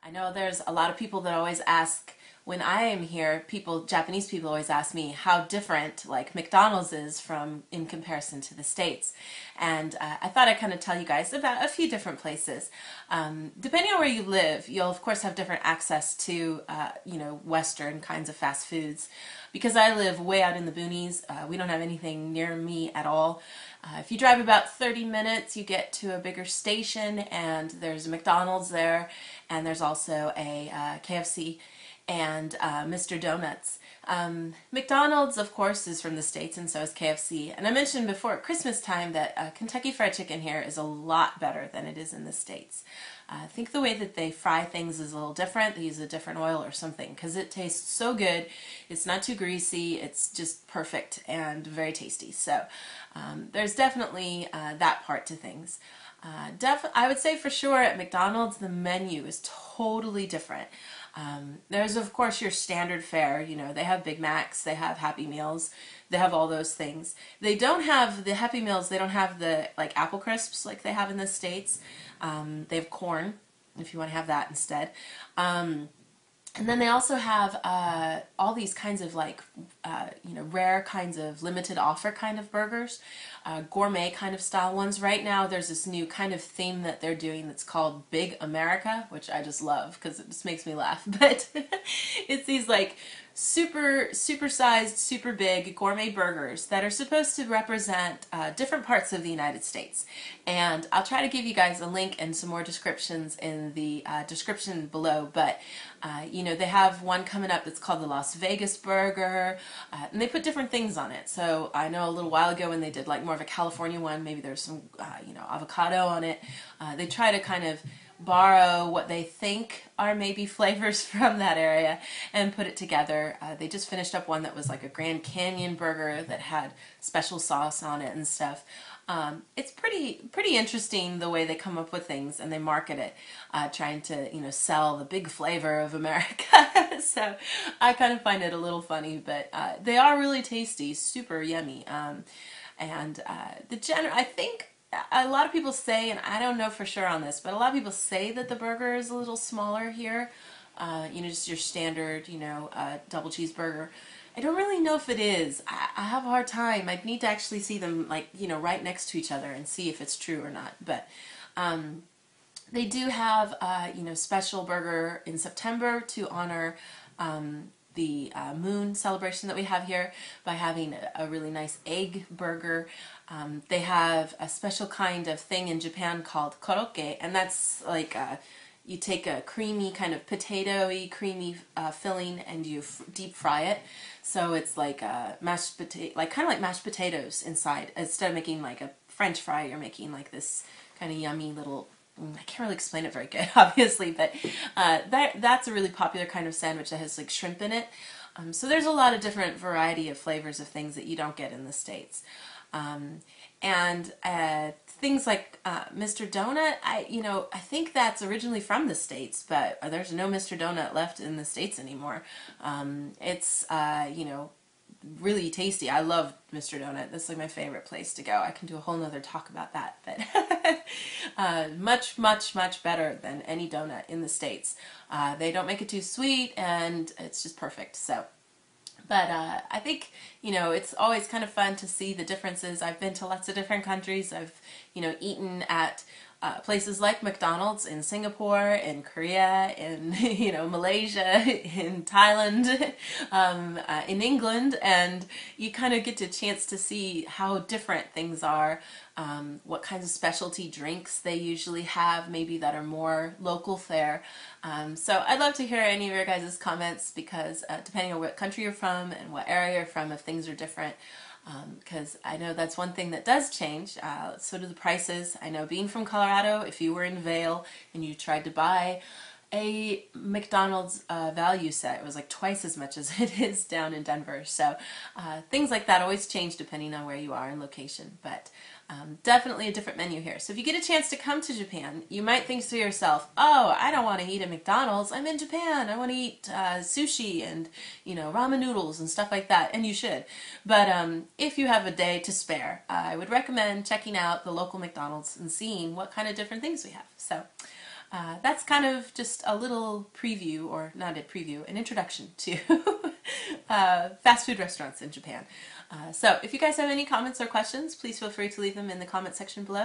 I know there's a lot of people that always ask when I am here, Japanese people always ask me how different like McDonald's is from in comparison to the States. And I thought I'd kind of tell you guys about a few different places. Depending on where you live, you'll of course have different access to, Western kinds of fast foods. Because I live way out in the boonies, we don't have anything near me at all. If you drive about 30 minutes, you get to a bigger station, and there's a McDonald's there, and there's also a KFC and Mr. Donuts. McDonald's, of course, is from the States, and so is KFC. And I mentioned before at Christmas time that Kentucky Fried Chicken here is a lot better than it is in the States. I think the way that they fry things is a little different. They use a different oil or something because it tastes so good. It's not too greasy. It's just perfect and very tasty. So there's definitely that part to things. I would say for sure at McDonald's the menu is totally different. There's of course your standard fare, they have Big Macs, they have Happy Meals, they have all those things. They don't have the Happy Meals, they don't have the like apple crisps like they have in the States. They have corn if you want to have that instead. And then they also have all these kinds of like, rare kinds of limited offer kind of burgers, gourmet kind of style ones. Right now there's this new kind of theme that they're doing that's called Big America, which I just love because it just makes me laugh. But it's these like super sized, super big gourmet burgers that are supposed to represent different parts of the United States. And I'll try to give you guys a link and some more descriptions in the description below. But they have one coming up that's called the Las Vegas burger, and they put different things on it. So I know a little while ago when they did like more of a California one, maybe there's some avocado on it. They try to kind of borrow what they think are maybe flavors from that area and put it together. They just finished up one that was like a Grand Canyon burger that had special sauce on it and stuff. It's pretty interesting the way they come up with things and they market it, trying to sell the big flavor of America. So I kind of find it a little funny, but they are really tasty, super yummy. I think a lot of people say, and I don't know for sure on this, but a lot of people say that the burger is a little smaller here. Just your standard, double cheeseburger. I don't really know if it is. I have a hard time. I'd need to actually see them like, right next to each other and see if it's true or not. But they do have, special burger in September to honor the moon celebration that we have here by having a really nice egg burger. They have a special kind of thing in Japan called korokke, and that's like you take a creamy kind of potato-y, creamy filling and you deep fry it. So it's like mashed potato, kind of like mashed potatoes inside. Instead of making like a French fry, you're making like this kind of yummy little. I can't really explain it very good, obviously, but that's a really popular kind of sandwich that has like shrimp in it. So there's a lot of different variety of flavors of things that you don't get in the States. And things like Mr. Donut, I think that's originally from the States, but there's no Mr. Donut left in the States anymore. It's really tasty. I love Mr. Donut. That's like my favorite place to go. I can do a whole nother talk about that, but much better than any donut in the States. They don't make it too sweet, and it's just perfect. So. But I think, it's always kind of fun to see the differences. I've been to lots of different countries. I've, eaten at places like McDonald's in Singapore, in Korea, in, Malaysia, in Thailand, in England, and you kind of get a chance to see how different things are, what kinds of specialty drinks they usually have, maybe that are more local fare. So I'd love to hear any of your guys' comments because depending on what country you're from and what area you're from, if things are different, because I know that's one thing that does change. So do the prices. I know being from Colorado, if you were in Vail and you tried to buy a McDonald's value set, it was like twice as much as it is down in Denver. So things like that always change depending on where you are in location. But definitely a different menu here. So if you get a chance to come to Japan, you might think to yourself, oh, I don't want to eat at McDonald's. I'm in Japan. I want to eat sushi and, ramen noodles and stuff like that. And you should. But if you have a day to spare, I would recommend checking out the local McDonald's and seeing what kind of different things we have. So That's kind of just a little preview, or not a preview, an introduction to fast food restaurants in Japan. So if you guys have any comments or questions, please feel free to leave them in the comment section below.